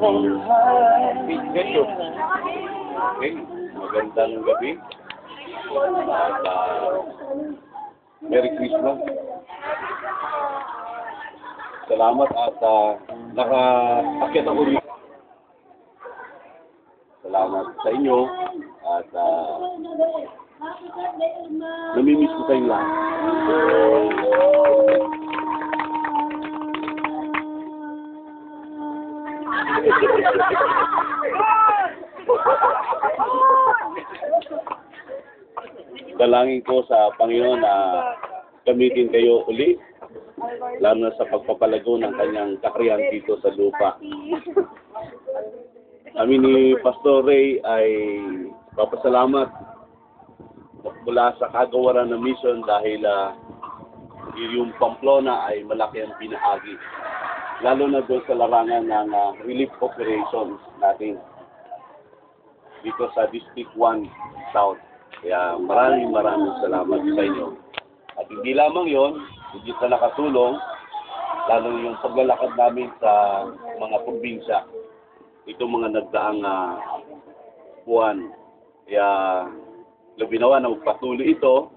Medyo. Okay, magandang gabi. At Merry Christmas. Salamat at naka-akyat ako rin. Salamat sa inyo at namimiss ko kayong lahat. Dalangin ko sa Panginoon na gamitin kayo uli, lalo na sa pagpapalago ng kanyang kakrihan dito sa lupa. Kami ni Pastor Ray ay papasalamat mula sa kagawaran ng mission dahil yung Pamplona ay malaki ang binahagi. Lalo na doon sa larangan ng relief operations natin dito sa District 1 South. Kaya maraming salamat sa inyo. At hindi lamang yon, hindi na nakatulong, lalo yung paglalakad namin sa mga probinsya. Ito mga nagdaang buwan. Kaya labinawa na magpatuloy ito